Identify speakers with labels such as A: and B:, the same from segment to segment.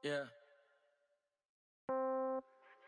A: Yeah.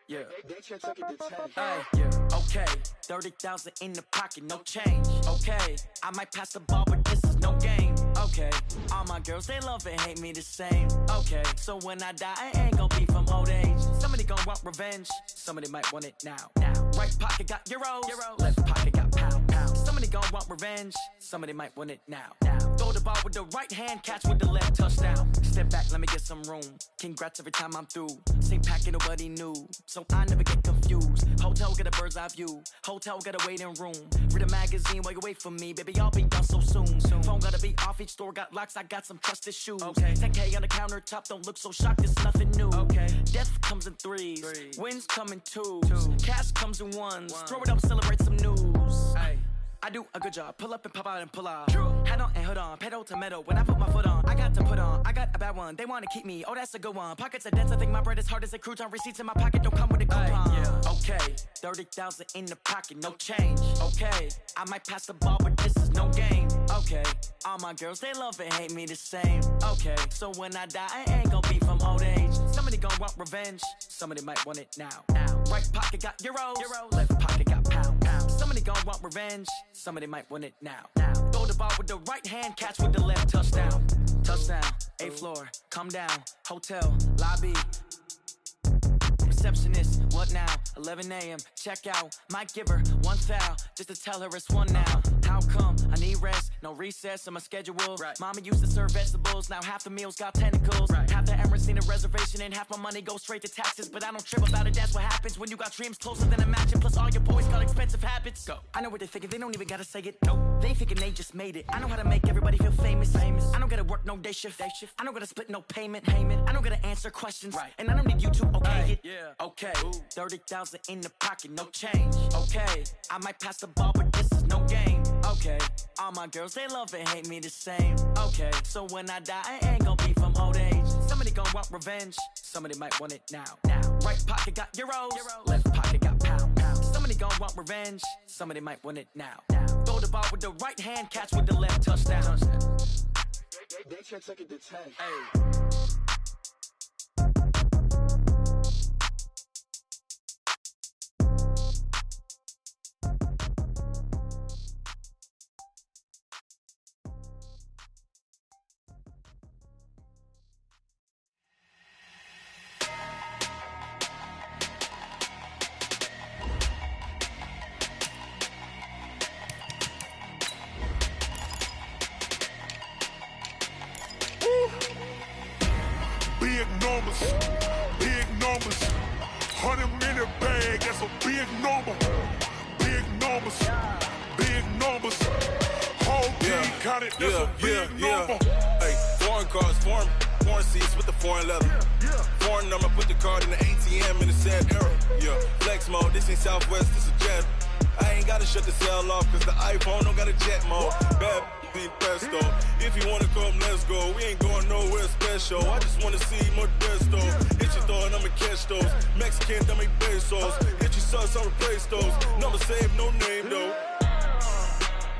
A: Yeah.
B: They took it to 10.
A: Hey, yeah. Okay. 30,000 in the pocket, no change. Okay. I might pass the ball, but this is no game. Okay. All my girls, they love and hate me the same. Okay. So when I die, I ain't gon' be from old age. Somebody gon' want revenge. Somebody might want it now. Right pocket got euros. Left pocket got pound. Somebody gon' want revenge. Somebody might want it now. Throw the ball with the right hand, catch with the left, touchdown. Step back, let me get some room. Congrats every time I'm through. Same packet, nobody knew, so I never get confused. Hotel get a bird's eye view. Hotel got a waiting room. Read a magazine while you wait for me, baby. I'll be done so soon. Phone gotta be off. Each store got locks. I got some trusted shoes. Okay. 10K on the countertop. Don't look so shocked. It's nothing new. Okay. Death comes in threes. Wins come in twos. Cash comes in ones. Throw it up, celebrate some news. Ay. I do a good job. Pull up and pop out and pull out. Head on and hood on. Pedal to metal. When I put my foot on, I got to put on. I got a bad one. They want to keep me. Oh, that's a good one. Pockets are dense. I think my bread is hard as a crouton. Receipts in my pocket don't come with a coupon. Yeah. Okay. 30,000 in the pocket. No change. Okay. I might pass the ball, but this is no game. Okay. All my girls, they love and hate me the same. Okay. So when I die, I ain't gon' be from old age. Somebody gon' want revenge. Somebody might want it now. Right pocket got euros. Left pocket got pound. Somebody gon' want revenge. Somebody might want it now. Throw the ball with the right hand, catch with the left, touchdown. Touchdown, 8th floor, come down. Hotel, lobby. Receptionist, what now? 11 a.m., check out. Might give her one foul, just to tell her it's one now. How come? I need rest, no recess in my schedule. Right. Mama used to serve vegetables, now half the meals got tentacles. Right. Half the Emirates need a reservation and half my money goes straight to taxes. But I don't trip about it, that's what happens when you got dreams closer than a mansion. Plus all your boys got expensive habits. Go. I know what they're thinking, they don't even gotta say it. Nope. They thinking they just made it. I know how to make everybody feel famous. I don't gotta work no day shift. I don't gotta split no payment. I don't gotta answer questions. Right. And I don't need you to okay it. Yeah. Okay. 30,000 in the pocket, no change. Okay. I might pass the ball, but this is no game. Okay. All my girls, they love and hate me the same. Okay. So when I die, I ain't gon' be from old age. Somebody gon' want revenge. Somebody might want it now. Right pocket got euros. Left pocket got pound. Somebody gon' want revenge. Somebody might want it now. Throw the ball with the right hand, catch with the left, touchdown.
B: They took it to 10.
A: Hey.
C: Big numbers, 100-minute bag, that's a big number. Big numbers, whole team counted, that's a big number.
D: Hey, foreign cars, foreign seats with the foreign leather. Foreign number, put the card in the ATM in the sad era. Yeah, flex mode, this ain't Southwest, this is jet. I ain't gotta shut the cell off, cause the iPhone don't got a jet mode. Bad be pesto. If you wanna come, let's go. We ain't going nowhere special. I just wanna see more Modesto. Hit your throw and I'ma catch those. Mexican, dummy pesos. Hit your sauce, I'll replace those. Number save, no name though.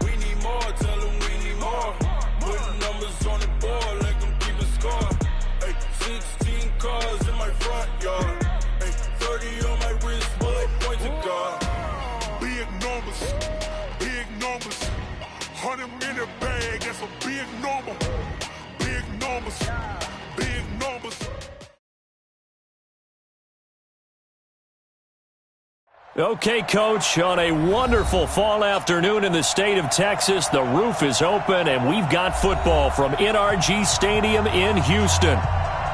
D: We need more, tell them we need more. Put numbers on the board, let them keep a score. Hey, 16 cars in my front yard. Hey, 30 on my wrist, bullet point to God.
C: Big numbers, 100-minute bag, that's a big number. Big numbers.
E: Okay, Coach, on a wonderful fall afternoon in the state of Texas, the roof is open, and we've got football from NRG Stadium in Houston.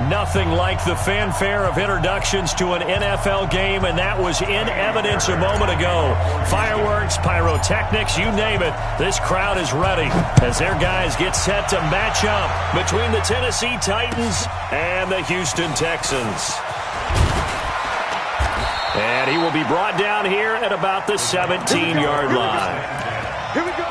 E: Nothing like the fanfare of introductions to an NFL game, and that was in evidence a moment ago. Fireworks, pyrotechnics, you name it. This crowd is ready as their guys get set to match up between the Tennessee Titans and the Houston Texans. And he will be brought down here at about the 17-yard line.
C: Here we go.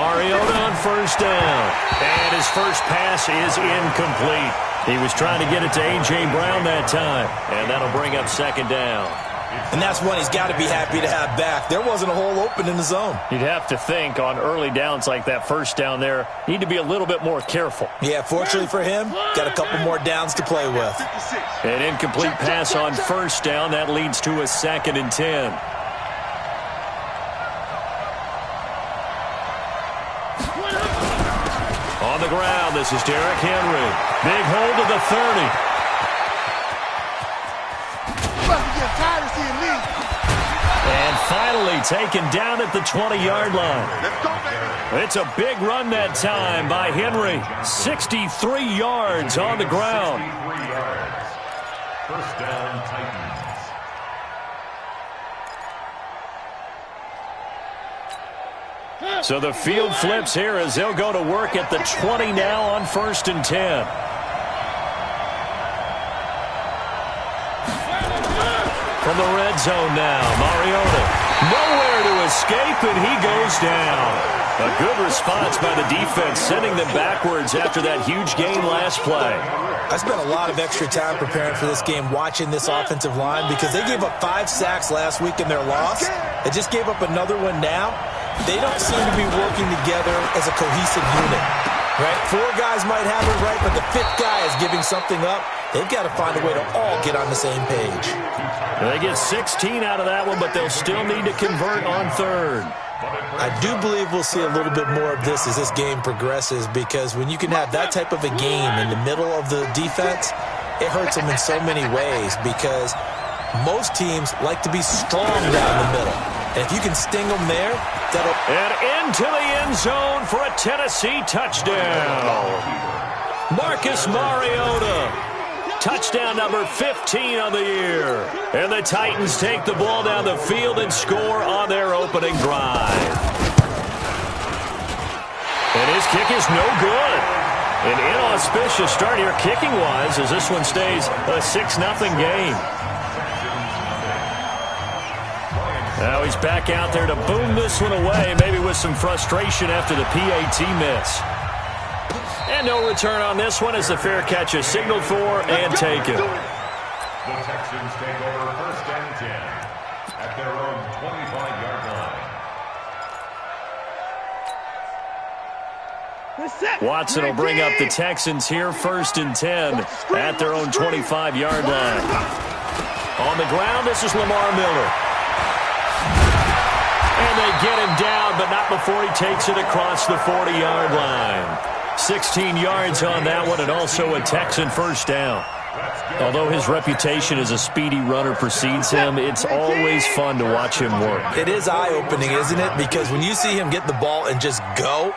E: Mariota on first down. And his first pass is incomplete. He was trying to get it to A.J. Brown that time. And that'll bring up second down.
F: And that's one he's got to be happy to have back. There wasn't a hole open in the zone.
E: You'd have to think on early downs like that first down there, need to be a little bit more careful.
F: Yeah, fortunately for him, got a couple more downs to play with.
E: An incomplete pass on first down. That leads to a 2nd and 10. On the ground, this is Derrick Henry. Big hold to the 30. And finally taken down at the 20-yard line. It's a big run that time by Henry. 63 yards on the ground.
G: First down, Titans.
E: So the field flips here as they'll go to work at the 20 now on 1st and 10. From the red zone now, Mariota. Nowhere to escape, and he goes down. A good response by the defense, sending them backwards after that huge gain last play.
F: I spent a lot of extra time preparing for this game watching this offensive line because they gave up 5 sacks last week in their loss. They just gave up another one now. They don't seem to be working together as a cohesive unit. Right? 4 guys might have it right, but the 5th guy is giving something up. They've got to find a way to all get on the same page.
E: They get 16 out of that one, but they'll still need to convert on 3rd.
F: I do believe we'll see a little bit more of this as this game progresses because when you can have that type of a game in the middle of the defense, it hurts them in so many ways because most teams like to be strong down the middle. And if you can sting them there, that'll...
E: And into the end zone for a Tennessee touchdown. Marcus Mariota. Touchdown number 15 on the year. And the Titans take the ball down the field and score on their opening drive. And his kick is no good. An inauspicious start here kicking-wise as this one stays a 6-0 game. Now he's back out there to boom this one away, maybe with some frustration after the PAT miss. And no return on this one as the fair catch is signaled for and taken.
G: The Texans take over 1st and 10 at their own 25-yard line.
E: Watson will bring up the Texans here 1st and 10 at their own 25-yard line. On the ground, this is Lamar Miller. And they get him down, but not before he takes it across the 40-yard line. 16 yards on that one, and also a Texan first down. Although his reputation as a speedy runner precedes him, it's always fun to watch him work.
F: It is eye-opening, isn't it? Because when you see him get the ball and just go,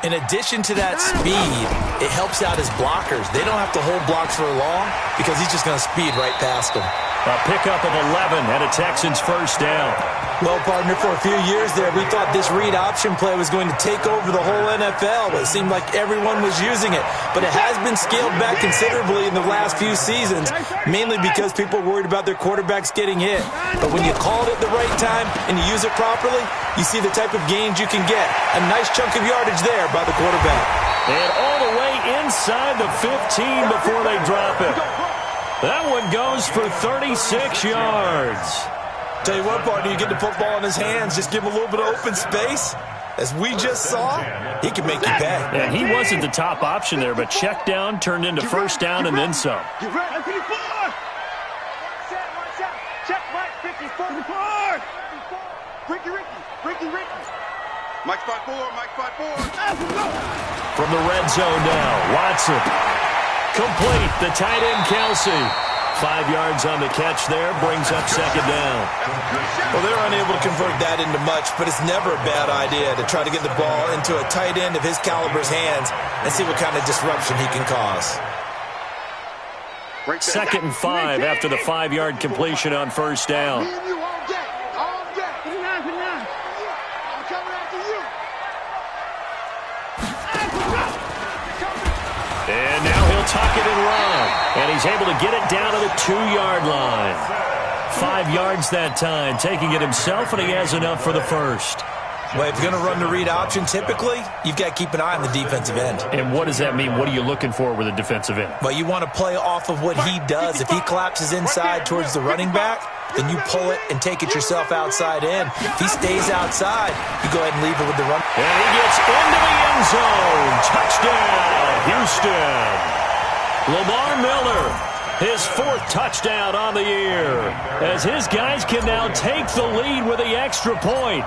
F: in addition to that speed, it helps out his blockers. They don't have to hold blocks for long because he's just going to speed right past them.
E: A pickup of 11 and a Texans first down.
F: Well, partner, for a few years there, we thought this read option play was going to take over the whole NFL. It seemed like everyone was using it. But it has been scaled back considerably in the last few seasons, mainly because people are worried about their quarterbacks getting hit. But when you call it at the right time and you use it properly, you see the type of gains you can get. A nice chunk of yardage there by the quarterback.
E: And all the way inside the 15 before they drop it. That one goes for 36 yards.
F: Tell you what, partner, you get the football in his hands, just give him a little bit of open space. As we just saw, he can make you pay.
E: And he wasn't the top option there, but check down turned into first down and then some.
B: Get ready, 54! Check Mike, 54! Ricky. Mike 5-4.
E: From the red zone now, Watson. Complete, the tight end, Kelsey. 5 yards on the catch there, brings up second down.
F: Well, they're unable to convert that into much, but it's never a bad idea to try to get the ball into a tight end of his caliber's hands and see what kind of disruption he can cause.
E: 2nd and 5 after the 5-yard completion on first down. And now he'll tuck it and run. And he's able to get it down to the 2-yard line. 5 yards that time, taking it himself, and he has enough for the first.
F: Well, if you're going to run the read option, typically, you've got to keep an eye on the defensive end.
E: And what does that mean? What are you looking for with a defensive end?
F: Well, you want to play off of what he does. If he collapses inside towards the running back, then you pull it and take it yourself outside in. If he stays outside, you go ahead and leave it with the run.
E: And he gets into the end zone. Touchdown, Houston. Lamar Miller, his 4th touchdown on the year, as his guys can now take the lead with the extra point.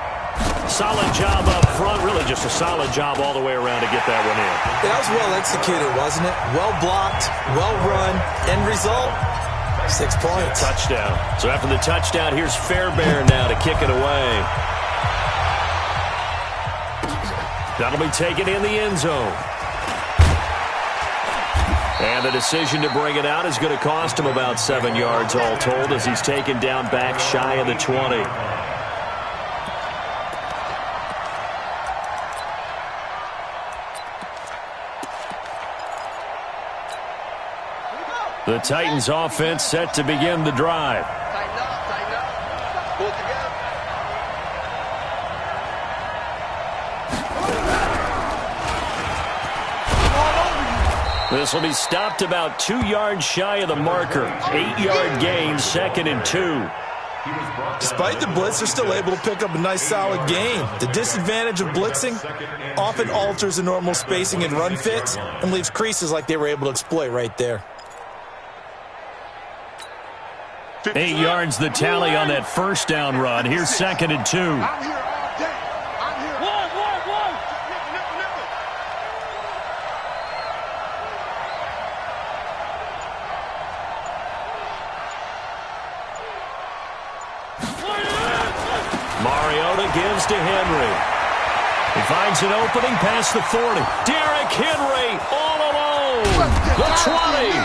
E: Solid job up front, really just a solid job all the way around to get that one in.
F: That was well executed, wasn't it? Well blocked, well run, end result, 6 points.
E: Touchdown. So after the touchdown, here's Fairbairn now to kick it away. That'll be taken in the end zone. And the decision to bring it out is going to cost him about 7 yards all told as he's taken down back shy of the 20. The Titans offense set to begin the drive.
B: Tighten up. Pull it together.
E: This will be stopped about 2 yards shy of the marker. 8-yard gain, 2nd and 2.
F: Despite the blitz, they're still able to pick up a nice solid gain. The disadvantage of blitzing often alters the normal spacing and run fits and leaves creases like they were able to exploit right there.
E: 8 yards the tally on that first down run. Here's 2nd and 2.
B: I'm here all day. I'm here. One.
E: Mariota gives to Henry. He finds an opening past the 40. Derrick Henry all alone. The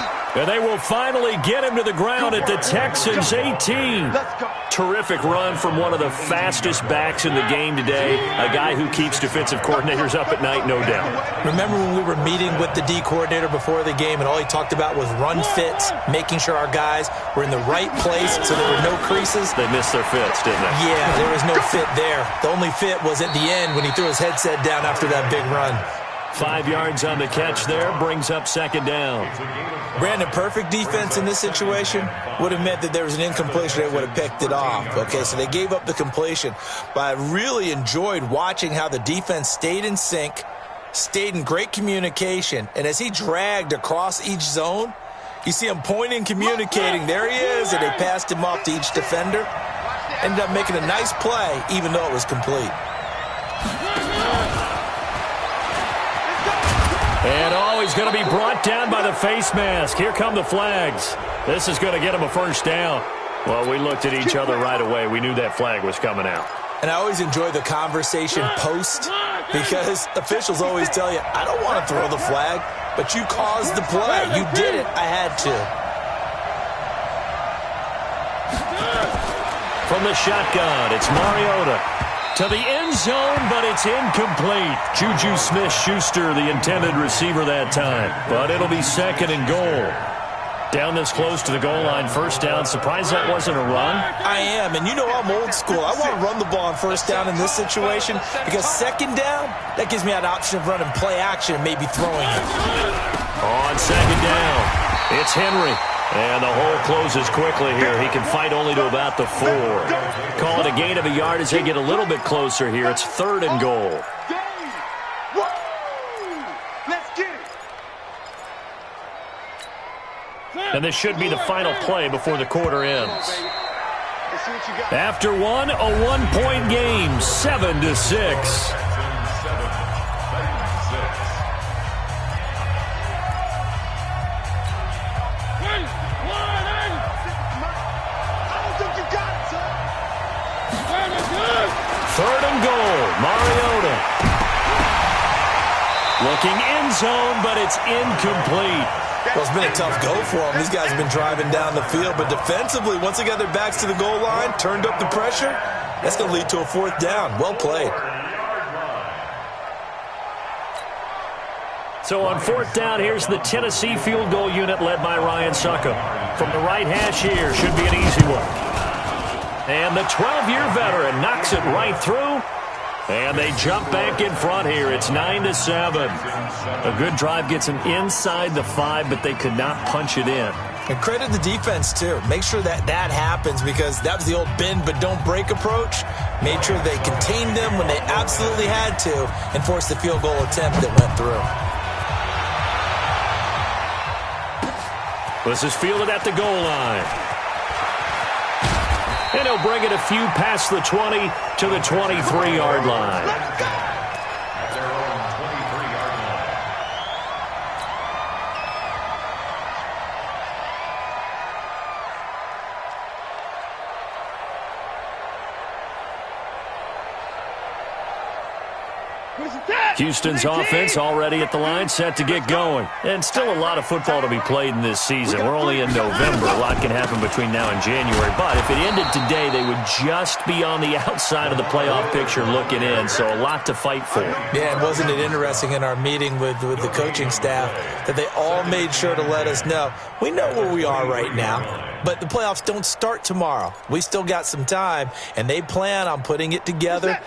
E: 20. And they will finally get him to the ground at the Texans' 18. Terrific run from one of the fastest backs in the game today. A guy who keeps defensive coordinators up at night, no doubt.
F: Remember when we were meeting with the D coordinator before the game and all he talked about was run fits, making sure our guys were in the right place so there were no creases?
E: They missed their fits, didn't they?
F: Yeah, there was no fit there. The only fit was at the end when he threw his headset down after that big run.
E: 5 yards on the catch there, brings up 2nd down.
F: Brandon, perfect defense in this situation would have meant that there was an incompletion. They would have picked it off. Okay, so they gave up the completion. But I really enjoyed watching how the defense stayed in sync, stayed in great communication, and as he dragged across each zone, you see him pointing, communicating. There he is, and they passed him off to each defender. Ended up making a nice play, even though it was complete.
E: And he's going to be brought down by the face mask. Here come the flags. This is going to get him a first down. Well, we looked at each other right away. We knew that flag was coming out.
F: And I always enjoy the conversation post because officials always tell you, I don't want to throw the flag, but you caused the play. You did it. I had to.
E: From the shotgun, it's Mariota. To the end zone, but it's incomplete. Juju Smith-Schuster, the intended receiver that time. But it'll be 2nd and goal. Down this close to the goal line, first down. Surprised that wasn't a run?
F: I am, and you know I'm old school. I want to run the ball on first down in this situation because 2nd down, that gives me that option of running play action and maybe throwing it.
E: On 2nd down, it's Henry. And the hole closes quickly here. He can fight only to about the 4. Call it a gain of a yard as they get a little bit closer here. It's 3rd and goal.
B: Let's get it.
E: And this should be the final play before the quarter ends. After one, a one-point game, 7-6. Third and goal, Mariota. Looking end zone, but it's incomplete.
F: Well, it's been a tough go for them. These guys have been driving down the field, but defensively, once they got their backs to the goal line, turned up the pressure, that's going to lead to a 4th down. Well played.
E: So on 4th down, here's the Tennessee field goal unit led by Ryan Suckup. From the right hash here, should be an easy one. And the 12-year veteran knocks it right through And they jump back in front here. It's 9-7. A good drive gets them inside the 5, but they could not punch it in.
F: And credit the defense, too. Make sure that happens, because that was the old bend but don't break approach. Made sure they contained them when they absolutely had to and forced the field goal attempt that went through.
E: This is fielded at the goal line. And he'll bring it a few past the 20 to the 23-yard line.
G: At their own 23-yard line.
E: Houston's offense already at the line, set to get going. And still a lot of football to be played in this season. We're only in November. A lot can happen between now and January. But if it ended today, they would just be on the outside of the playoff picture looking in. So a lot to fight for.
F: Yeah, and wasn't it interesting in our meeting with the coaching staff that they all made sure to let us know, we know where we are right now, but the playoffs don't start tomorrow. We still got some time, and they plan on putting it together,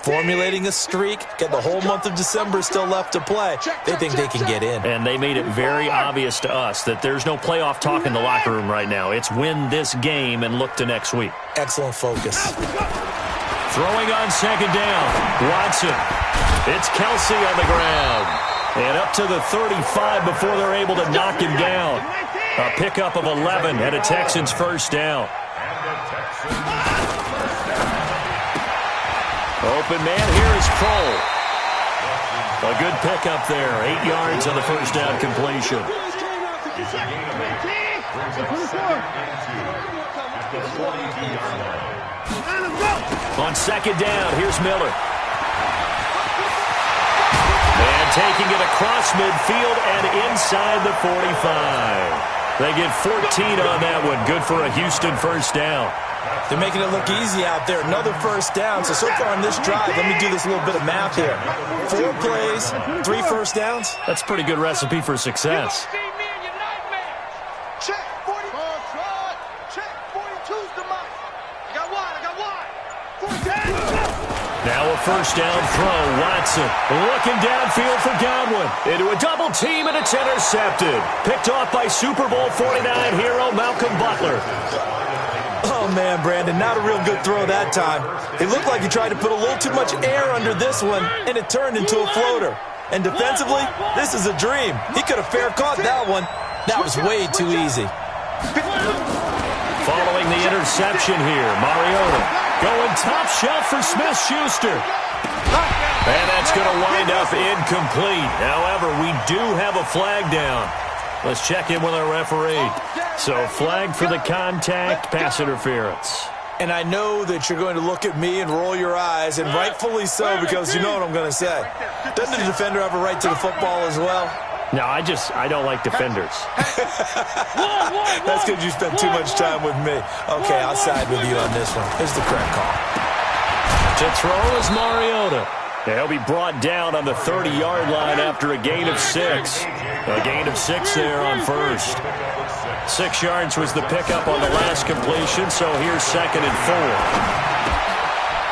F: formulating a streak, get the whole month of December still left to play. They think they can get in.
E: And they made it very obvious to us that there's no playoff talk in the locker room right now. It's win this game and look to next week.
F: Excellent focus.
E: Throwing on second down, Watson. It's Kelsey on the ground. And up to the 35 before they're able to knock him down. A pickup of 11 and a Texans first down. Open man here is Kroll. A good pickup there. 8 yards on the first down completion. On second down, here's Miller. And taking it across midfield and inside the 45. They get 14 on that one. Good for a Houston first down.
F: They're making it look easy out there. Another first down. So far on this drive, let me do this little bit of math here. 4 plays, 3 first downs.
E: That's a pretty good recipe for success.
B: Check 40. Check 42's the mic. I got wide. 14.
E: Now a first down throw. Watson looking downfield for Godwin. Into a double team, and it's intercepted. Picked off by Super Bowl 49 hero Malcolm Butler.
F: Oh, man, Brandon, not a real good throw that time. It looked like he tried to put a little too much air under this one, and it turned into a floater. And defensively, this is a dream. He could have fair caught that one. That was way too easy.
E: Following the interception here, Mariota going top shelf for Smith-Schuster. And that's going to wind up incomplete. However, we do have a flag down. Let's check in with our referee. So, flag for the contact, pass interference.
F: And I know that you're going to look at me and roll your eyes, and rightfully so, because you know what I'm going to say. Doesn't the defender have a right to the football as well?
E: No, I don't like defenders.
F: That's because you spent too much time with me. Okay, I'll side with you on this one. Here's the correct call.
E: To throw is Mariota. He'll be brought down on the 30-yard line after a gain of 6. A gain of 6 there on first. 6 yards was the pickup on the last completion, so here's 2nd and 4.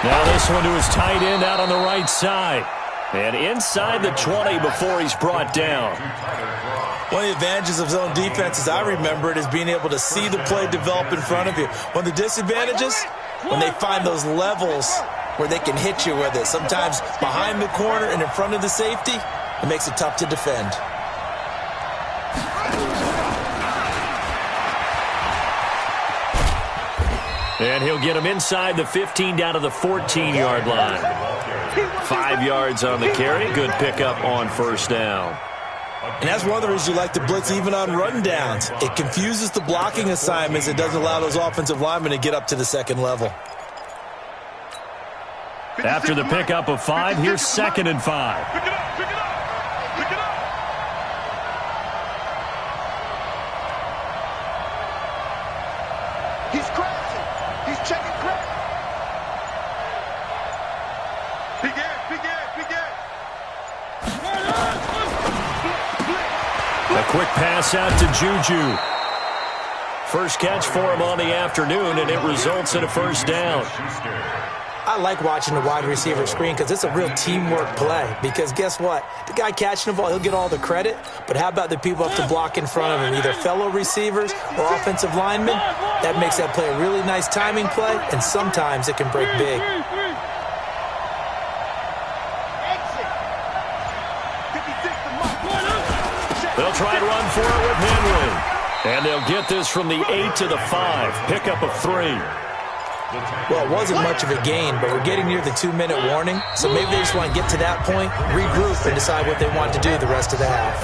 E: Now this one to his tight end out on the right side. And inside the 20 before he's brought down.
F: One of the advantages of zone defense, as I remember it, is being able to see the play develop in front of you. One of the disadvantages, when they find those levels where they can hit you with it. Sometimes behind the corner and in front of the safety, it makes it tough to defend.
E: And he'll get him inside the 15 down to the 14-yard line. 5 yards on the carry. Good pickup on first down.
F: And that's one of the reasons you like to blitz even on rundowns. It confuses the blocking assignments. It doesn't allow those offensive linemen to get up to the second level.
E: After the pickup of 5, here's 2nd and 5.
B: Pick it up. He's crashing. He's checking crack. Big air.
E: A quick pass out to Juju. First catch for him on the afternoon, and it results in a first down.
F: I like watching the wide receiver screen because it's a real teamwork play. Because guess what? The guy catching the ball, he'll get all the credit. But how about the people up to block in front of him, either fellow receivers or offensive linemen? That makes that play a really nice timing play, and sometimes it can break big.
E: They'll try to run for it with Henry. And they'll get this from the 8 to the 5. Pickup of 3.
F: Well, it wasn't much of a gain, but we're getting near the 2-minute warning, so maybe they just want to get to that point, regroup, and decide what they want to do the rest of the half.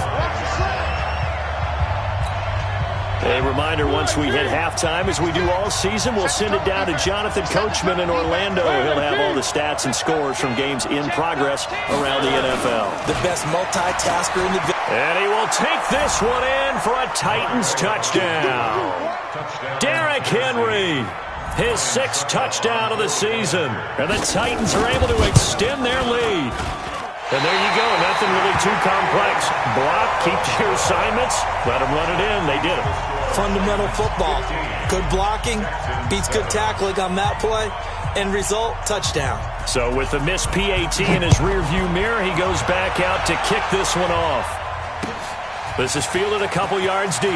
E: A reminder, once we hit halftime, as we do all season, we'll send it down to Jonathan Coachman in Orlando. He'll have all the stats and scores from games in progress around the NFL.
F: The best multitasker in the business.
E: And he will take this one in for a Titans touchdown. Derrick Henry, his 6th touchdown of the season. And the Titans are able to extend their lead. And there you go, nothing really too complex. Block, keep to your assignments, let them run it in. They did it.
F: Fundamental football. Good blocking, beats good tackling on that play, end result, touchdown.
E: So with the missed PAT in his rearview mirror, he goes back out to kick this one off. This is fielded a couple yards deep.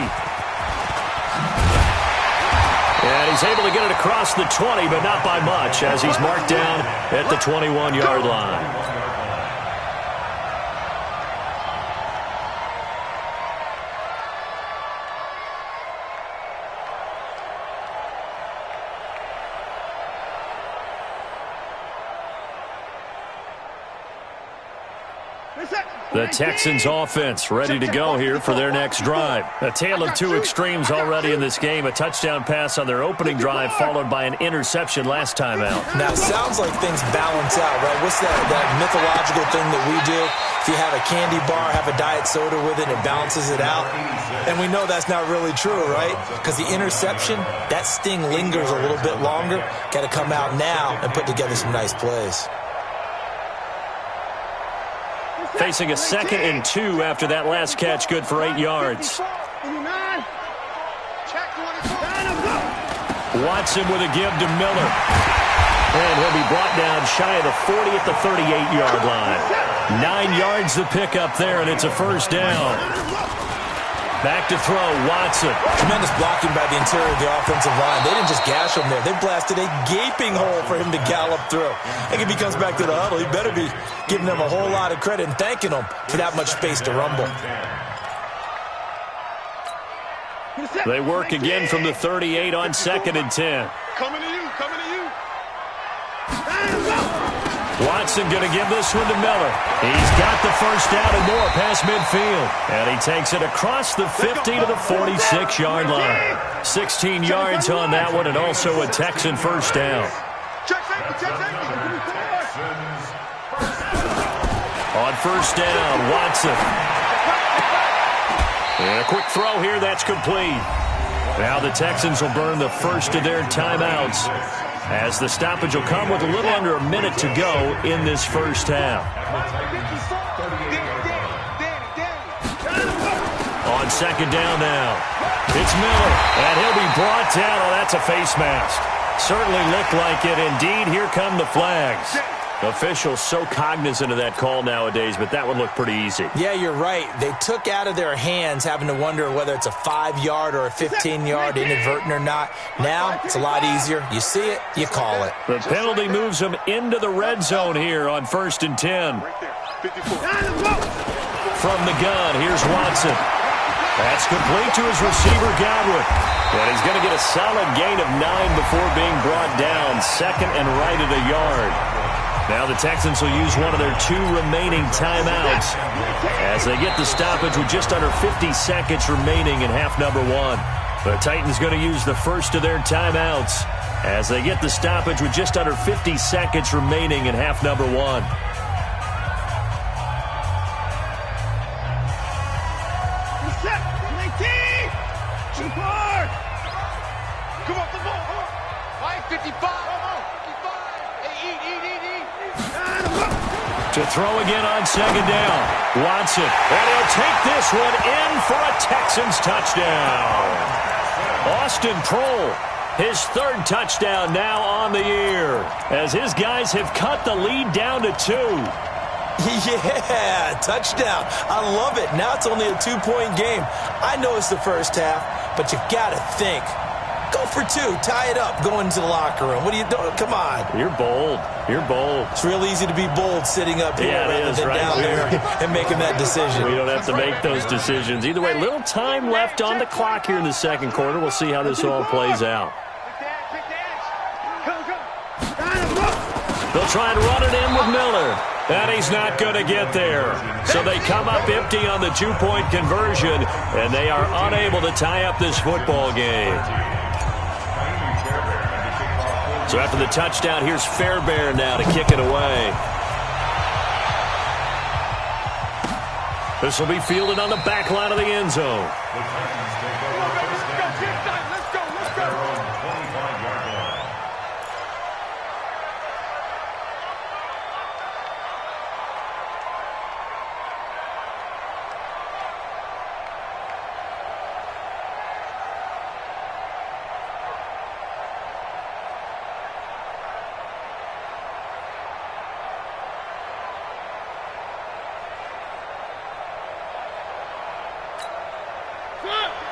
E: And he's able to get it across the 20, but not by much, as he's marked down at the 21-yard line. The Texans offense ready to go here for their next drive. A tale of two extremes already in this game. A touchdown pass on their opening drive followed by an interception last time out.
F: Now, it sounds like things balance out, right? What's that mythological thing that we do? If you have a candy bar, have a diet soda with it, it balances it out. And we know that's not really true, right? Because the interception, that sting lingers a little bit longer. Got to come out now and put together some nice plays.
E: Facing a 2nd and 2 after that last catch, good for 8 yards. Watson with a give to Miller. And he'll be brought down shy of the 40 at the 38-yard line. 9 yards to pick up there, and it's a first down. Back to throw, Watson.
F: Tremendous blocking by the interior of the offensive line. They didn't just gash him there. They blasted a gaping hole for him to gallop through. I think if he comes back to the huddle, he better be giving them a whole lot of credit and thanking them for that much space to rumble.
E: They work again from the 38 on 2nd and 10.
B: Coming to you, coming to you.
E: Watson going to give this one to Miller. He's got the first down and more past midfield. And he takes it across the 50 to the 46-yard line. 16 yards on that one, and also a Texan first down. On first down, Watson. And a quick throw here, that's complete. Now the Texans will burn the first of their timeouts, as the stoppage will come with a little under a minute to go in this first half. On 2nd down now, it's Miller, and he'll be brought down. Oh, that's a face mask. Certainly looked like it. Indeed, here come the flags. Officials so cognizant of that call nowadays, but that one looked pretty easy.
F: Yeah, you're right. They took out of their hands having to wonder whether it's a 5-yard or a 15-yard inadvertent or not. Now, it's a lot easier. You see it, you call it.
E: The penalty moves them into the red zone here on 1st and 10. From the gun, here's Watson. That's complete to his receiver, Godwin. And he's going to get a solid gain of 9 before being brought down. 2nd and right at a yard. Now the Texans will use one of their 2 remaining timeouts as they get the stoppage with just under 50 seconds remaining in half number 1. The Titans going to use the first of their timeouts as they get the stoppage with just under 50 seconds remaining in half number 1.
B: Come on, come on. 55.
E: To throw again on 2nd down. Watson. And he'll take this one in for a Texans touchdown. Austin Prohl, his 3rd touchdown now on the year. as his guys have cut the lead down to 2.
F: Yeah, touchdown. I love it. Now it's only a 2-point game. I know it's the first half, but you got to think. Go for 2. Tie it up. Go into the locker room. What are you doing? Come on.
E: You're bold. You're bold.
F: It's real easy to be bold sitting up here rather than down there and making that decision.
E: We don't have to make those decisions. Either way, little time left on the clock here in the second quarter. We'll see how this all plays out. They'll try and run it in with Miller. And he's not going to get there. So they come up empty on the 2-point conversion, and they are unable to tie up this football game. So after the touchdown, here's Fairbairn now to kick it away. This will be fielded on the back line of the end zone.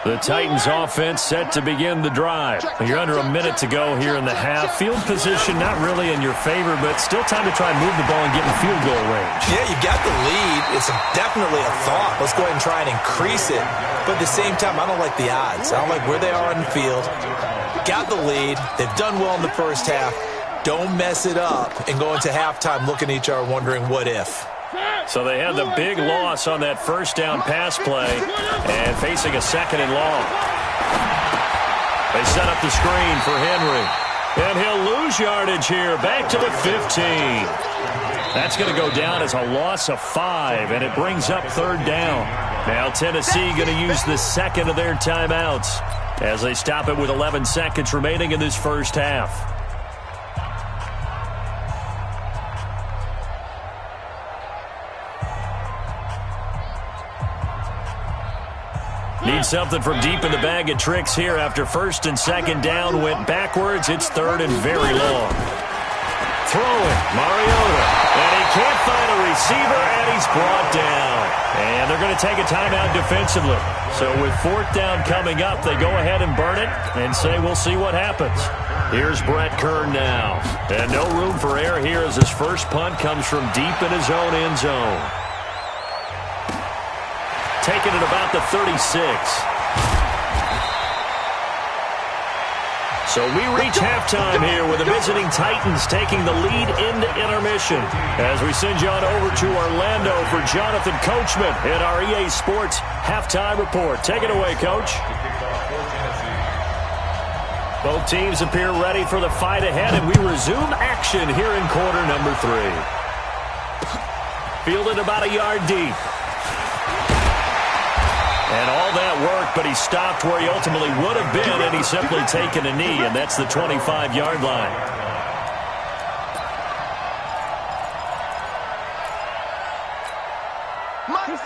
E: The Titans offense set to begin the drive. You're under a minute to go here in the half. Field position not really in your favor, but still time to try and move the ball and get in field goal range.
F: Yeah, you got the lead. It's definitely a thought. Let's go ahead and try and increase it. But at the same time, I don't like the odds. I don't like where they are on the field. Got the lead. They've done well in the first half. Don't mess it up and go into halftime looking at each other wondering what if.
E: So they had the big loss on that first down pass play and facing a second and long. They set up the screen for Henry. And he'll lose yardage here back to the 15. That's going to go down as a loss of 5, and it brings up third down. Now Tennessee going to use the second of their timeouts as they stop it with 11 seconds remaining in this first half. Need something from deep in the bag of tricks here after first and second down went backwards. It's third and very long. Throwing, Mariota. And he can't find a receiver, and he's brought down. And they're going to take a timeout defensively. So with fourth down coming up, they go ahead and burn it and say we'll see what happens. Here's Brett Kern now. And no room for error here as his first punt comes from deep in his own end zone. Taken at about the 36. So we reach halftime here with the visiting Titans taking the lead into intermission. As we send you on over to Orlando for Jonathan Coachman in our EA Sports Halftime Report. Take it away, Coach. Both teams appear ready for the fight ahead, and we resume action here in quarter number 3. Fielded about a yard deep. And all that work, but he stopped where he ultimately would have been, and he's simply taken a knee, and that's the 25-yard line.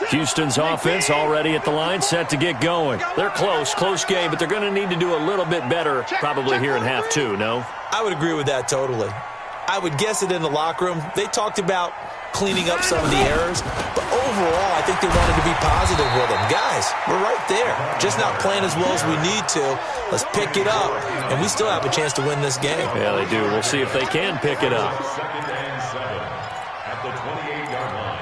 E: Houston's offense already at the line, set to get going. They're close game, but they're going to need to do a little bit better probably here in half 2, no?
F: I would agree with that totally. I would guess it in the locker room. They talked about cleaning up some of the errors, but overall, I think they wanted to be positive with them. Guys, we're right there. Just not playing as well as we need to. Let's pick it up, and we still have a chance to win this game.
E: Yeah, they do. We'll see if they can pick it up.
G: Second and 7 at the 28-yard line.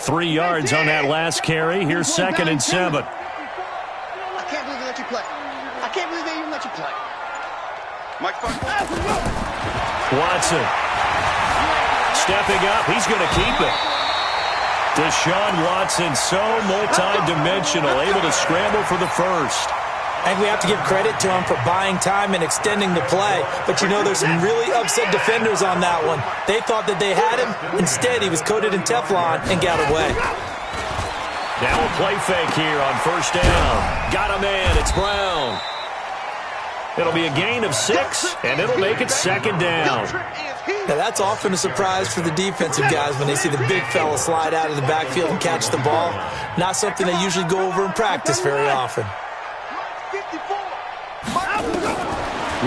E: Three yards on that last carry. Here's second and 7.
B: I can't believe they let you play. I can't believe they even let you play. Mike,
E: Watson. Stepping up. He's going to keep it. Deshaun Watson, so multi-dimensional, able to scramble for the first.
F: I think we have to give credit to him for buying time and extending the play. But, you know, there's some really upset defenders on that one. They thought that they had him. Instead, he was coated in Teflon and got away.
E: Now a play fake here on first down. Got a man. It's Brown. It'll be a gain of 6, and it'll make it second down.
F: Now, that's often a surprise for the defensive guys when they see the big fella slide out of the backfield and catch the ball. Not something they usually go over in practice very often.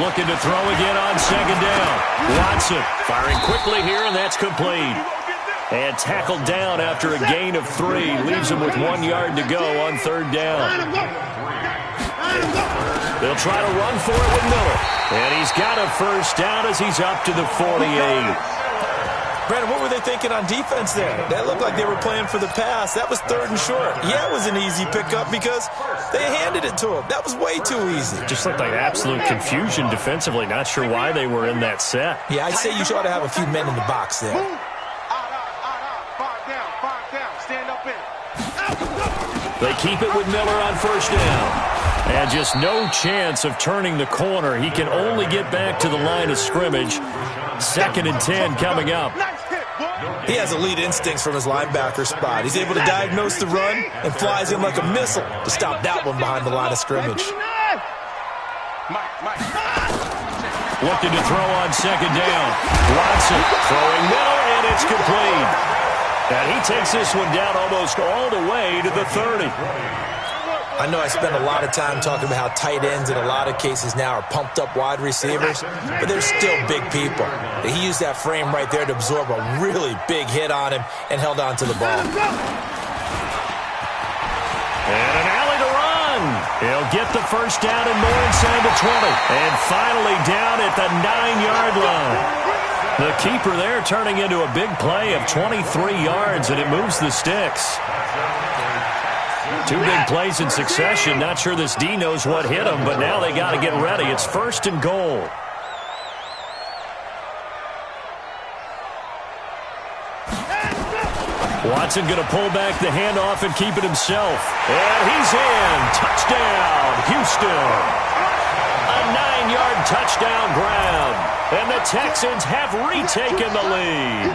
E: Looking to throw again on second down. Watson firing quickly here, and that's complete. And tackled down after a gain of 3. Leaves him with 1 yard to go on third down. They'll try to run for it with Miller. And he's got a first down as he's up to the 48.
F: Brandon, what were they thinking on defense there? That looked like they were playing for the pass. That was 3rd and short. Yeah, it was an easy pickup because they handed it to him. That was way too easy.
E: Just looked like absolute confusion defensively. Not sure why they were in that set.
F: Yeah, I'd say you ought to have a few men in the box there.
E: They keep it with Miller on first down. And just no chance of turning the corner. He can only get back to the line of scrimmage. 2nd and 10 coming up.
F: He has elite instincts from his linebacker spot. He's able to diagnose the run and flies in like a missile to stop that one behind the line of scrimmage.
E: Looking to throw on second down. Watson throwing Miller, and it's complete. And he takes this one down almost all the way to the 30.
F: I know I spend a lot of time talking about how tight ends in a lot of cases now are pumped up wide receivers, but they're still big people. He used that frame right there to absorb a really big hit on him and held on to the ball.
E: And an alley to run. He'll get the first down and more inside the 20. And finally down at the 9-yard line. The keeper there turning into a big play of 23 yards, and it moves the sticks. 2 big plays in succession. Not sure this D knows what hit him, but now they got to get ready. It's 1st and goal. Watson going to pull back the handoff and keep it himself. And he's in. Touchdown, Houston. A 9-yard touchdown grab. And the Texans have retaken the lead.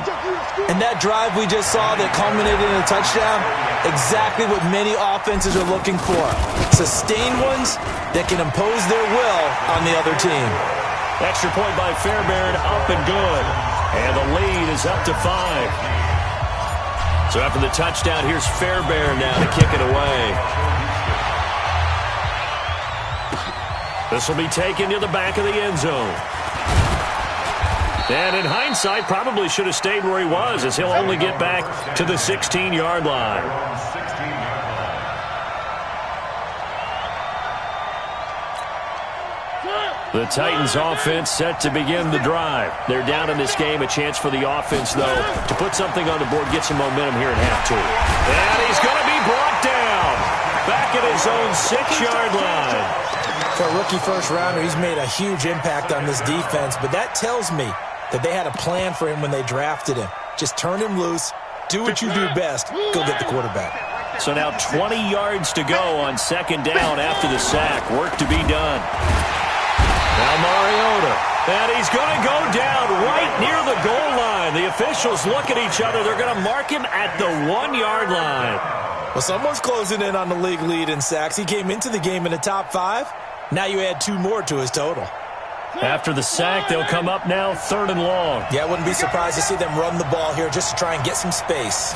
F: And that drive we just saw that culminated in a touchdown, exactly what many offenses are looking for. Sustained ones that can impose their will on the other team.
E: Extra point by Fairbairn, up and good. And the lead is up to 5. So after the touchdown, here's Fairbairn now to kick it away. This will be taken to the back of the end zone. And in hindsight, probably should have stayed where he was, as he'll only get back to the 16-yard line. The Titans offense set to begin the drive. They're down in this game. A chance for the offense, though, to put something on the board, get some momentum here at half 2. And he's going to be brought down. Back at his own 6-yard line.
F: For a rookie first-rounder, he's made a huge impact on this defense, but that tells me that they had a plan for him when they drafted him. Just turn him loose, do what you do best, go get the quarterback.
E: So now 20 yards to go on second down after the sack. Work to be done. Now Mariota, and he's going to go down right near the goal line. The officials look at each other. They're going to mark him at the 1-yard line.
F: Well, someone's closing in on the league lead in sacks. He came into the game in the top 5. Now you add 2 more to his total.
E: After the sack, they'll come up now 3rd and long.
F: Yeah, I wouldn't be surprised to see them run the ball here just to try and get some space.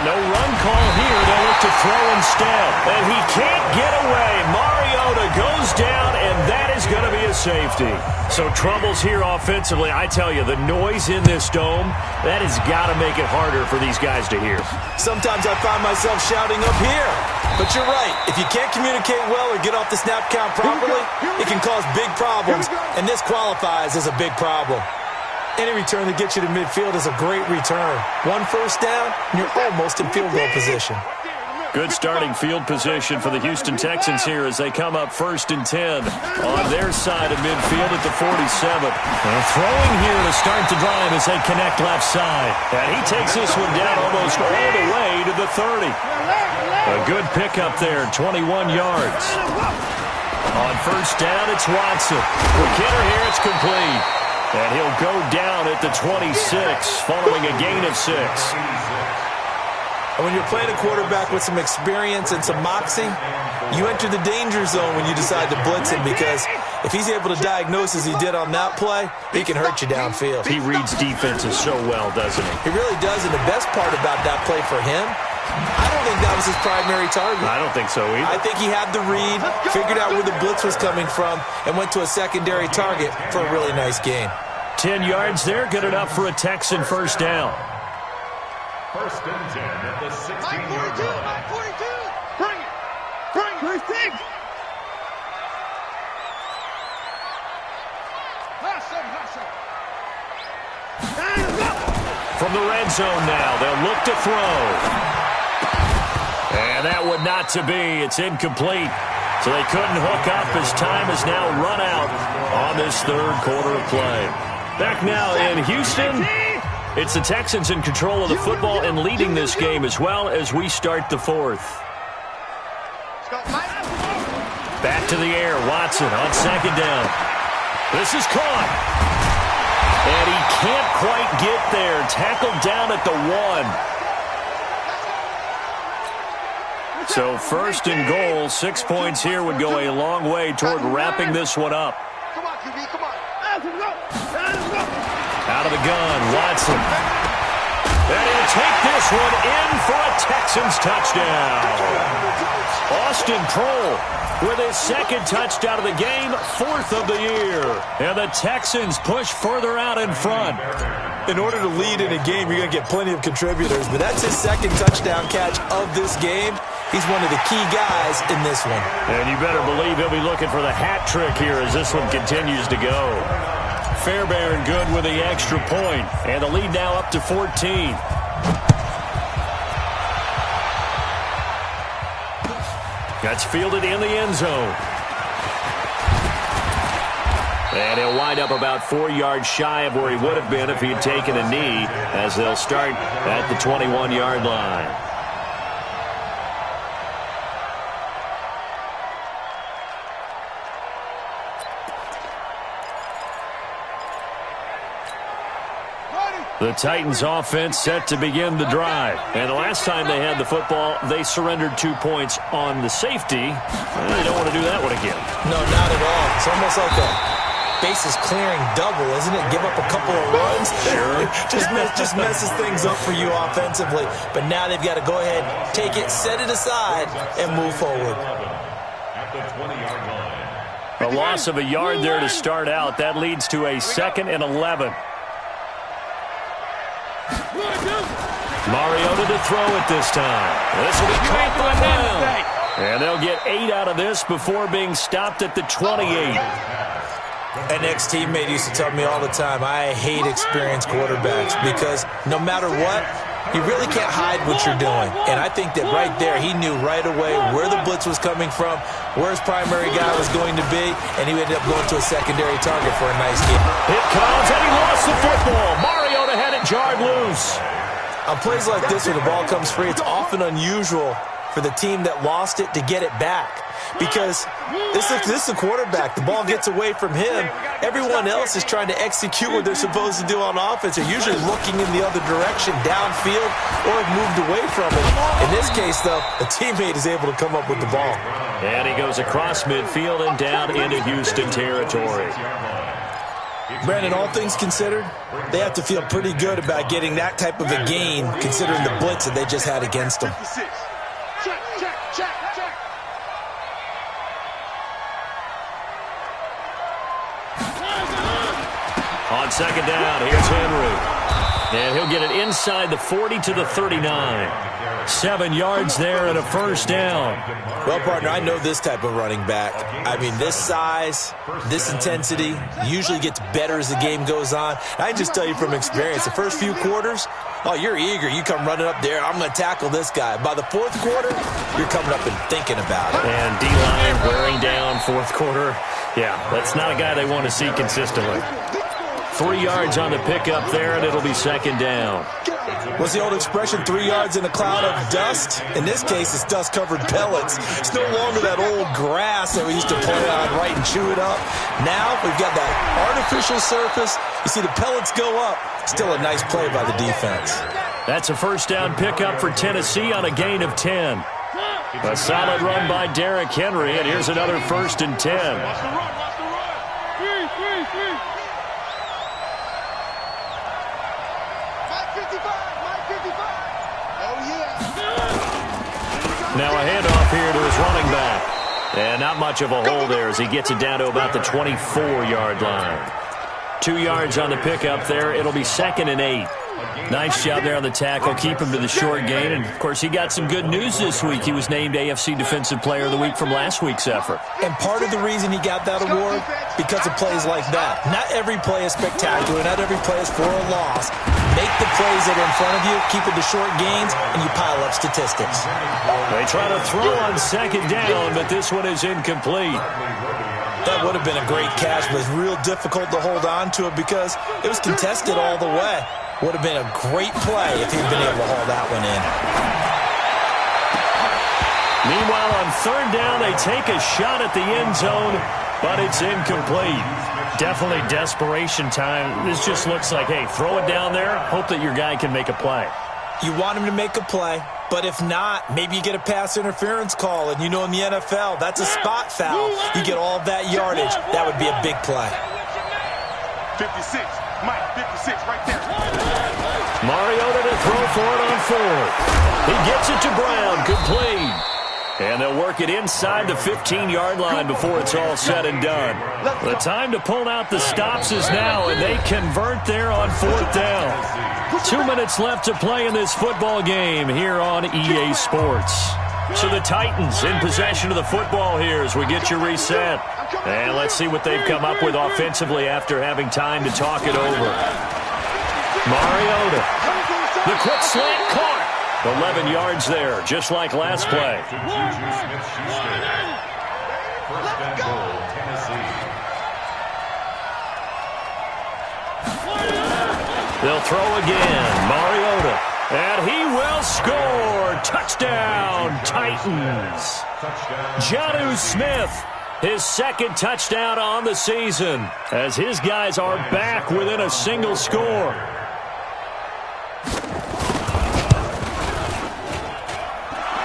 E: No run call here. They'll look to throw instead. And he can't get away. Mariota goes down, and that is going to be a safety. So troubles here offensively. I tell you, the noise in this dome, that has got to make it harder for these guys to hear.
F: Sometimes I find myself shouting up here. But you're right. If you can't communicate well or get off the snap count properly, it can cause big problems, and this qualifies as a big problem. Any return that gets you to midfield is a great return. 1 first down, and you're almost in field goal position.
E: Good starting field position for the Houston Texans here as they come up 1st and 10 on their side of midfield at the 47. And throwing here to start the drive as they connect left side. And he takes this one down almost all the way to the 30. A good pickup there, 21 yards. On first down, it's Watson. With Kidder here, it's complete. And he'll go down at the 26 following a gain of 6.
F: And when you're playing a quarterback with some experience and some moxie, you enter the danger zone when you decide to blitz him, because if he's able to diagnose as he did on that play, he can hurt you downfield.
E: He reads defenses so well, doesn't he?
F: He really does, and the best part about that play for him, I don't think that was his primary target.
E: I don't think so either.
F: I think he had the read, figured out where the blitz was coming from, and went to a secondary target for a really nice gain.
E: 10 yards there, good enough for a Texan first down.
G: First and 10 at the 16-yard line.
B: 42. Bring it. First thing. Hustle.
E: From the red zone now, they'll look to throw. And that would not to be. It's incomplete. So they couldn't hook up as time is now run out on this third quarter of play. Back now in Houston, it's the Texans in control of the football and leading this game as well as we start the fourth. Back to the air, Watson on second down. This is caught. And he can't quite get there. Tackled down at the 1. So first and goal, 6 points here would go a long way toward wrapping this one up.
B: Come on, QB, come on.
E: Out of the gun, Watson. And he'll take this one in for a Texans touchdown. Austin Prohl with his second touchdown of the game, 4th of the year. And the Texans push further out in front.
F: In order to lead in a game, you're going to get plenty of contributors, but that's his second touchdown catch of this game. He's one of the key guys in this one.
E: And you better believe he'll be looking for the hat trick here as this one continues to go. Fairbairn good with the extra point, and the lead now up to 14. That's fielded in the end zone. And he'll wind up about 4 yards shy of where he would have been if he had taken a knee, as they'll start at the 21-yard line. The Titans offense set to begin the drive. And the last time they had the football, they surrendered 2 points on the safety. And they don't want to do that one again.
F: No, not at all. It's almost like a bases clearing double, isn't it? Give up a couple of runs.
E: Sure.
F: just messes things up for you offensively. But now they've got to go ahead, take it, set it aside, and move forward.
G: At the 20-yard line.
E: A loss of a yard there to start out. That leads to a 2nd and 11. Mariota to throw it this time. This will be caught by Brown. And they'll get 8 out of this before being stopped at the 28.
F: An ex-teammate used to tell me all the time, I hate experienced quarterbacks because no matter what, you really can't hide what you're doing. And I think that right there, he knew right away where the blitz was coming from, where his primary guy was going to be, and he ended up going to a secondary target for a nice game.
E: It comes, and he lost the football. Mariota had it jarred loose.
F: On plays like this where the ball comes free, it's often unusual for the team that lost it to get it back. Because this is a quarterback. The ball gets away from him. Everyone else is trying to execute what they're supposed to do on offense. They're usually looking in the other direction, downfield, or have moved away from it. In this case, though, a teammate is able to come up with the ball.
E: And he goes across midfield and down into Houston territory.
F: Brandon, all things considered, they have to feel pretty good about getting that type of a gain, considering the blitz that they just had against them.
B: Check.
E: On second down, here's Henry. And he'll get it inside the 40 to the 39. 7 yards there and a first down.
F: Well, partner, I know this type of running back. I mean, this size, this intensity usually gets better as the game goes on. I can just tell you from experience, the first few quarters, oh, you're eager. You come running up there, I'm going to tackle this guy. By the fourth quarter, you're coming up and thinking about it.
E: And D-line wearing down fourth quarter. Yeah, that's not a guy they want to see consistently. 3 yards on the pickup there, and it'll be second down.
F: What's the old expression, 3 yards in a cloud of dust? In this case, it's dust-covered pellets. It's no longer that old grass that we used to play on, right, and chew it up. Now we've got that artificial surface. You see the pellets go up. Still a nice play by the defense.
E: That's a first down pickup for Tennessee on a gain of 10. A solid run by Derrick Henry, and here's another 1st and 10.
B: Watch the run, watch the run. Three. Mike 55. Oh, yeah.
E: Now a handoff here to his running back. And not much of a hole there as he gets it down to about the 24-yard line. 2 yards on the pickup there. It'll be 2nd and 8. Nice job there on the tackle. Keep him to the short gain. And, of course, he got some good news this week. He was named AFC Defensive Player of the Week from last week's effort.
F: And part of the reason he got that award, because of plays like that. Not every play is spectacular. Not every play is for a loss. Make the plays that are in front of you, keep it to short gains, and you pile up statistics.
E: They try to throw on 2nd down, but this one is incomplete.
F: That would have been a great catch, but it's real difficult to hold on to it because it was contested all the way. Would have been a great play if he'd been able to haul that one in.
E: Meanwhile, on 3rd down, they take a shot at the end zone, but it's incomplete. Definitely desperation time. This just looks like, hey, throw it down there, hope that your guy can make a play.
F: You want him to make a play, but if not, maybe you get a pass interference call, and you know in the NFL, that's a spot foul. You get all of that yardage. That would be a big play.
B: 56. Mike, 56 right there.
E: Mariota to throw for it on 4th. He gets it to Brown, complete. And they'll work it inside the 15-yard line before it's all said and done. The time to pull out the stops is now, and they convert there on 4th down. 2 minutes left to play in this football game here on EA Sports. So the Titans in possession of the football here as we get you reset. And let's see what they've come up with offensively after having time to talk it over. Mariota. The quick slant caught. 11 yards there, just like last play.
G: First and goal, Tennessee.
E: They'll throw again. Mariota. And he will score. Touchdown, Titans. Jonnu Smith, his 2nd touchdown on the season, as his guys are back within a single score.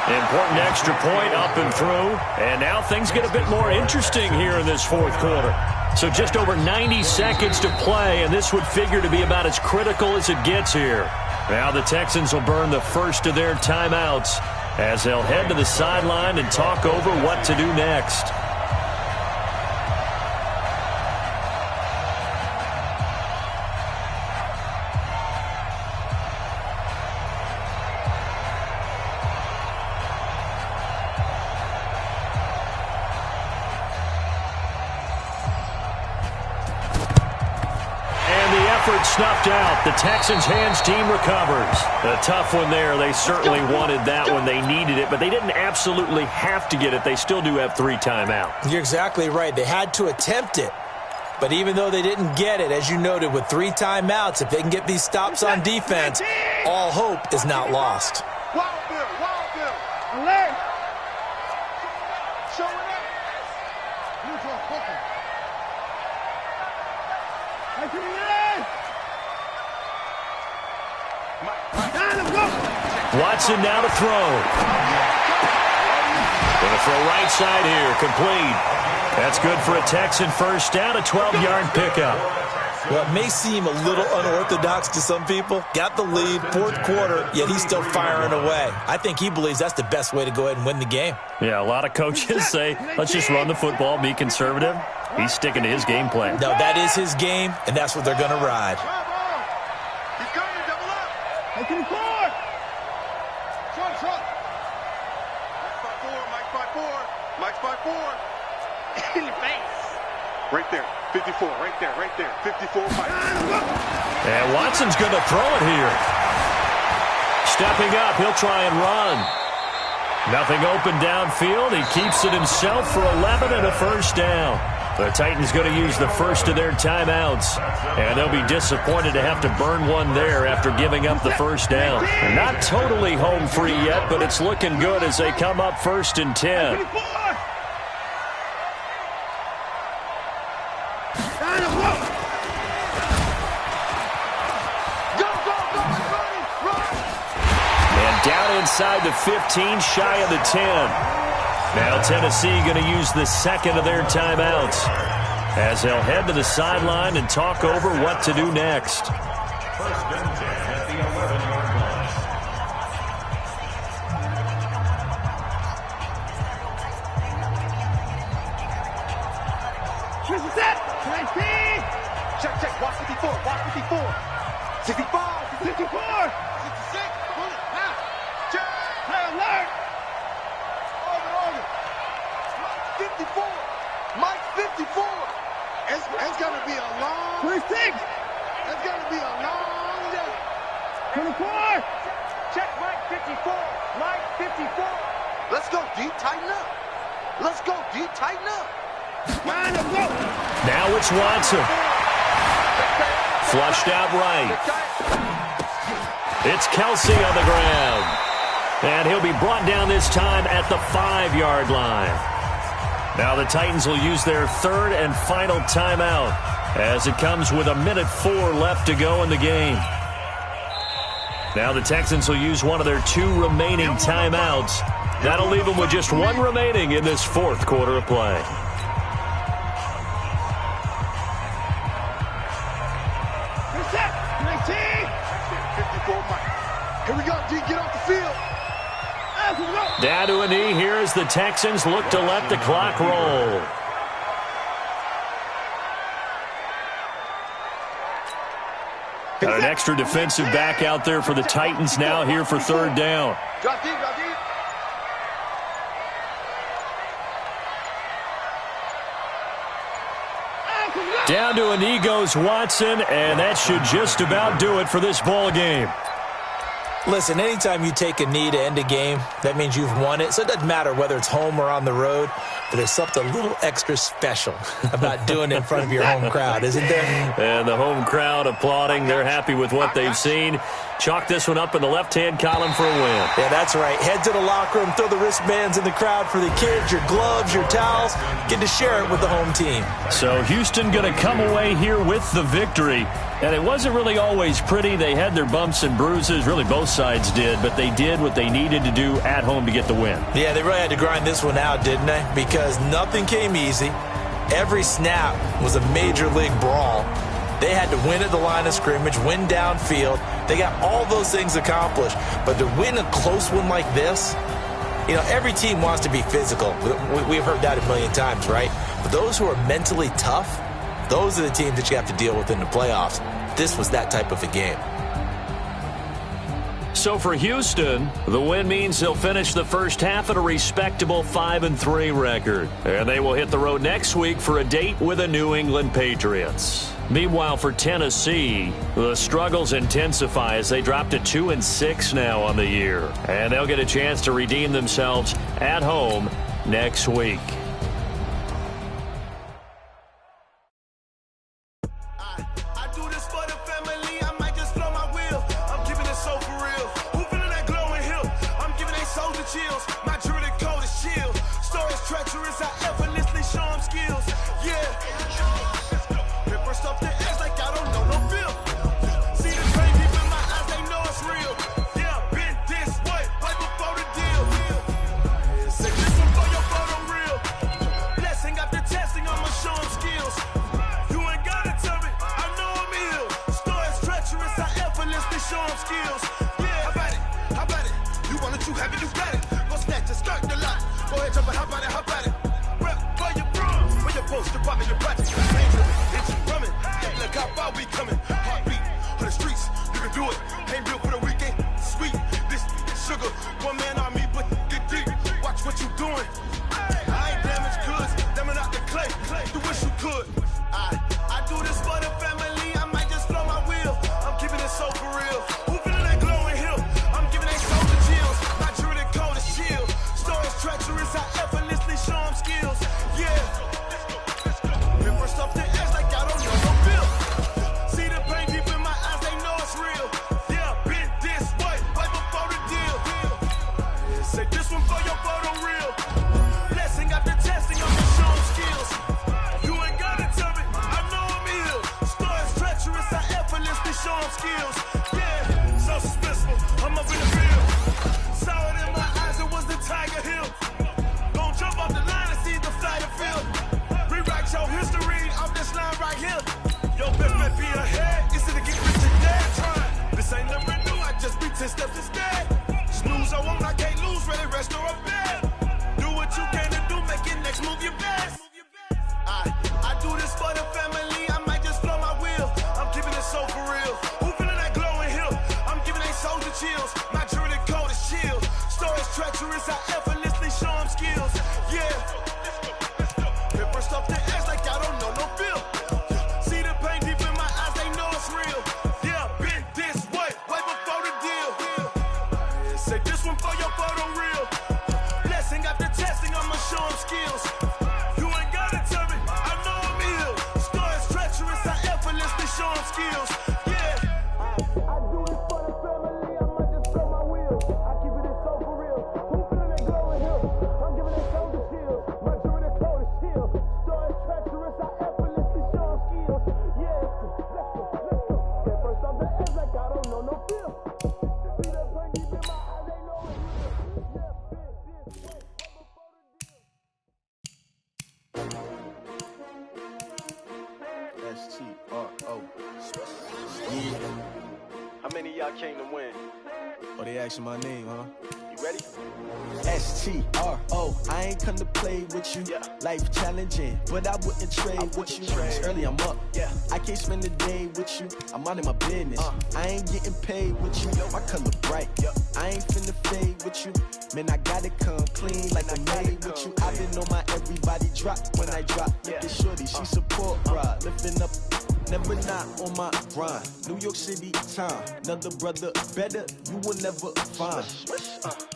E: Important extra point up and through. And now things get a bit more interesting here in this 4th quarter. So just over 90 seconds to play, and this would figure to be about as critical as it gets here. Now the Texans will burn the first of their timeouts as they'll head to the sideline and talk over what to do next. Snuffed out. The Texans' hands team recovers. A tough one there. They certainly wanted that one. They needed it, but they didn't absolutely have to get it. They still do have 3 timeouts.
F: You're exactly right. They had to attempt it. But even though they didn't get it, as you noted, with 3 timeouts, if they can get these stops on defense, all hope is not lost.
B: Wild Bill. Alert. Showing up. Neutral, quicker.
E: Watson now to throw. Going to throw right side here, complete. That's good for a Texan first down, a 12-yard pickup.
F: Well, it may seem a little unorthodox to some people. Got the lead, 4th quarter, yet he's still firing away. I think he believes that's the best way to go ahead and win the game.
E: Yeah, a lot of coaches say, let's just run the football, be conservative. He's sticking to his game plan.
F: No, that is his game, and that's what they're going to ride.
B: He's coming, double up.
H: Taking the court.
B: Truck. Mike's 5'4". In the face. Right there. 54, right there. 54, Mike.
E: And Watson's going to throw it here. Stepping up, he'll try and run. Nothing open downfield. He keeps it himself for 11 and a first down. The Titans going to use the first of their timeouts, and they'll be disappointed to have to burn one there after giving up the first down. Not totally home free yet, but it's looking good as they come up 1st and 10. inside the 15, shy of the 10. Now Tennessee going to use the second of their timeouts as they'll head to the sideline and talk over what to do next.
G: First and 10 at the 11-yard line.
B: Switch is set. 19. Check. Watch 54. Watch 54. 65. 64. 66. Pull it. Now. Check. Play alert. Order. 54. Mike 54. It's going to be a long 26. It's going to be a long day. 24. Check Mike 54. Mike 54. Let's go deep, tighten up. Let's go deep, tighten up.
E: Now it's Watson. Flushed out right. It's Kelsey on the ground. And he'll be brought down this time at the 5-yard line. Now the Titans will use their third and final timeout as it comes with 1:04 left to go in the game. Now the Texans will use one of their 2 remaining timeouts. That'll leave them with just 1 remaining in this 4th quarter of play.
B: Here we go, D. Get off the field.
E: Down to a knee here as the Texans look to let the clock roll. Got an extra defensive back out there for the Titans now here for 3rd down.
B: Drop deep.
E: Down to a knee goes Watson, and that should just about do it for this ball game.
F: Listen, anytime you take a knee to end a game, that means you've won it. So it doesn't matter whether it's home or on the road, but there's something a little extra special about doing it in front of your home crowd, isn't there?
E: And the home crowd applauding. They're happy with what they've seen. Chalk this one up in the left-hand column for a win.
F: Yeah, that's right. Head to the locker room, throw the wristbands in the crowd for the kids, your gloves, your towels. Get to share it with the home team.
E: So Houston going to come away here with the victory. And it wasn't really always pretty. They had their bumps and bruises. Really, both sides did. But they did what they needed to do at home to get the win.
F: Yeah, they really had to grind this one out, didn't they? Because nothing came easy. Every snap was a major league brawl. They had to win at the line of scrimmage, win downfield. They got all those things accomplished. But to win a close one like this, you know, every team wants to be physical. We've heard that a million times, right? But those who are mentally tough, those are the teams that you have to deal with in the playoffs. This was that type of a game.
E: So for Houston, the win means they'll finish the first half at a respectable 5-3 record. And they will hit the road next week for a date with the New England Patriots. Meanwhile, for Tennessee, the struggles intensify as they drop to 2-6 now on the year. And they'll get a chance to redeem themselves at home next week.
C: Skills, yeah, so suspenseful. I'm up in the field.
D: 10 steps instead. Snooze, I won't, I can't lose, ready, rest or a bed. Do what you can to do, make your next move your best. I do this for the family, I might just flow my wheel. I'm keeping it so for real. Who feeling that glowing hill? I'm giving they souls the chills. My jewelry cold is chill. Stories treacherous, I effortlessly show them skills. Yeah. Pepper stuff the edge like I don't know no feel. See the pain deep in my eyes, they know it's real. Yeah, been this way before the deal. Say this one for your photo reel. Blessing after testing, I'ma show them skills. You ain't gotta tell me, I know I'm ill. Stories treacherous, I effortlessly show them skills. Yeah. I do this for the family, I might just show my wheel. I keep it so for real. Who feeling that glowing hill? I'm giving it so the chill. My jewelry cold is chill. Stories treacherous, I effortlessly show them skills. Yeah, let's go. Get first off the edge like I don't know no feel. See the pain deep in my eyes, they know it's real. Yeah, been this way before the deal.
H: S-T-R-O. Yeah. How many of y'all came to win? Oh, they asking my name, huh? You ready? S-T-R-O. I ain't come to play with you. Life challenging, but I wouldn't trade with you. It's early, I'm up. I can't spend the day with you. I'm out of my business. I ain't getting paid with you. My color bright. I ain't finna fade with you. Man, I gotta come clean like I made with you. I've been on my everybody drop when I drop. Look at shorty, she support ride. Lifting up, never not on my grind. New York City time, another brother better, you will never find.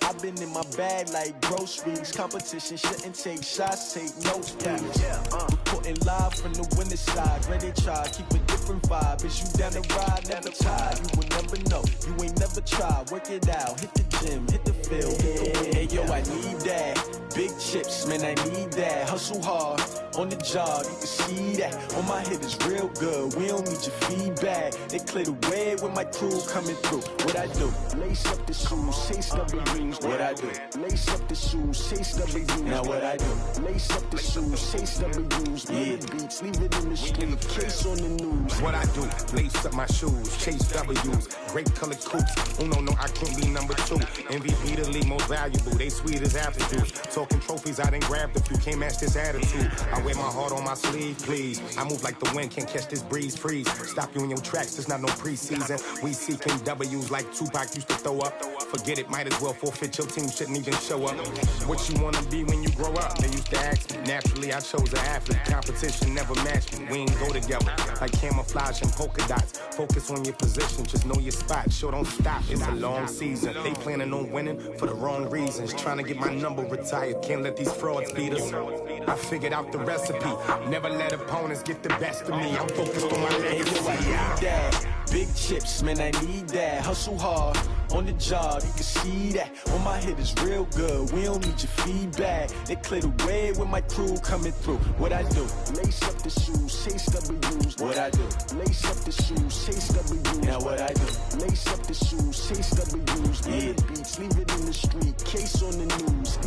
H: I've been in my bag like groceries. Competition shouldn't take shots, take notes, please. Reporting live from the winter side. Ready to try, keep a different vibe. Is you down the ride, never tired. You will never know, you ain't never tried. Work it out, hit the gym, hit the field. Hey yo, I need that. Big chips, man, I need that. Hustle hard, on the job, you can see that. On my hit is real good, we don't need your feedback. They clear the way with my crew coming through. What I do? Lace up the shoes, chase W's. What I do? Lace up the shoes, chase W's. Now what I do? Lace up the shoes, chase W's. Yeah, beats, leave it in the street, case on the news.
I: What I do? Lace up my shoes, chase W's. Great colored coops. Oh no, I can't be number 2. MVP the league most valuable. They sweet as apple juice. Talking trophies, I done grabbed a few. Can't match this attitude. I wear my heart on my sleeve, please. I move like the wind, can't catch this breeze. Freeze. Stop you in your tracks. It's not no preseason. We seeking W's like Tupac used to throw up. Forget it, might as well forfeit. Your team shouldn't even show up. What you wanna be when you grow up? They used to ask me. Naturally, I chose an athlete. Competition never matched me. We ain't go together like camouflage and polka dots. Focus on your position, just know your spot. Sure, don't stop. It's a long season. They planning on winning for the wrong reasons. Trying to get my number retired. Can't let these frauds beat us. I figured out the recipe. Never let opponents get the best of me. I'm focused on my legacy.
H: I need that. Big chips, man, I need that. Hustle hard, on the job, you can see that. On my hit is real good, we don't need your feedback. They clear the way with my crew coming through. What I do? Lace up the shoes, chase W's. What I do? Lace up the shoes, chase W's. Now what I do? Lace up the shoes, chase W's. Yeah, beats, leave it in the street, case on the news.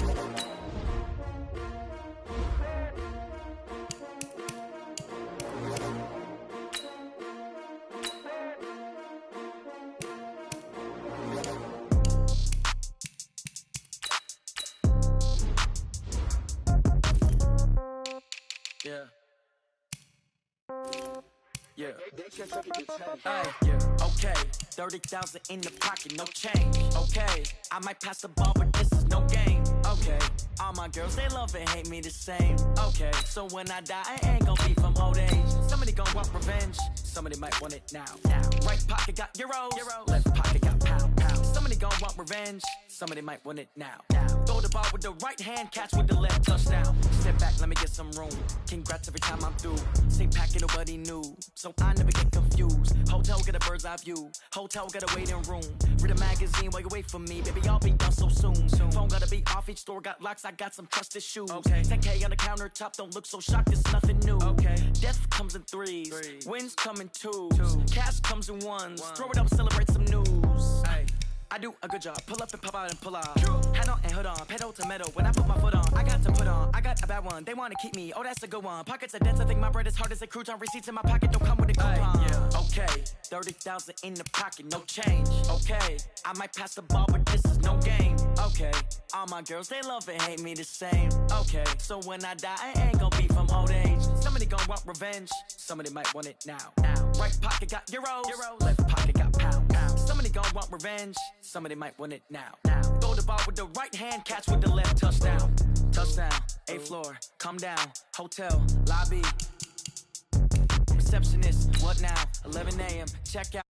A: Okay, 30,000 in the pocket, no change. Okay, I might pass the ball, but this is no game. Okay, all my girls, they love and hate me the same. Okay, so when I die, I ain't gon' be from old age. Somebody gon' want revenge, somebody might want it now. Right pocket got euros, left pocket got pound. Somebody gon' want revenge, somebody might want it now. Throw the ball with the right hand, catch with the left, touchdown. Step back, let me get some room. Congrats every time I'm through. Same packet, nobody knew, so I never get confused. Hotel get a bird's eye view. Hotel got a waiting room. Read a magazine while you wait for me. Baby, I'll be done so soon. Phone gotta be off, each store got locks. I got some trusted shoes. Okay. 10K on the countertop, don't look so shocked. It's nothing new. Okay. Death comes in threes. Wins come in twos. Cash comes in ones. Throw it up, celebrate some news. Ay. I do a good job. Pull up and pop out and pull off. Head on and hood on. Pedal to metal. When I put my foot on, I got to put on. I got a bad one. They want to keep me. Oh, that's a good one. Pockets are dense. I think my bread is hard as a crouton. Receipts in my pocket don't come with a coupon. Okay, 30,000 in the pocket, no change. Okay, I might pass the ball, but this is no game. Okay, all my girls, they love and hate me the same. Okay, so when I die, I ain't gonna be from old age. Somebody gonna want revenge, somebody might want it now. Right pocket got euros, left pocket got pounds. Somebody gonna want revenge, somebody might want it now. Throw the ball with the right hand, catch with the left, touchdown. Touchdown, 8th floor, come down, hotel, lobby. Receptionist, what now? 11 a.m., check out.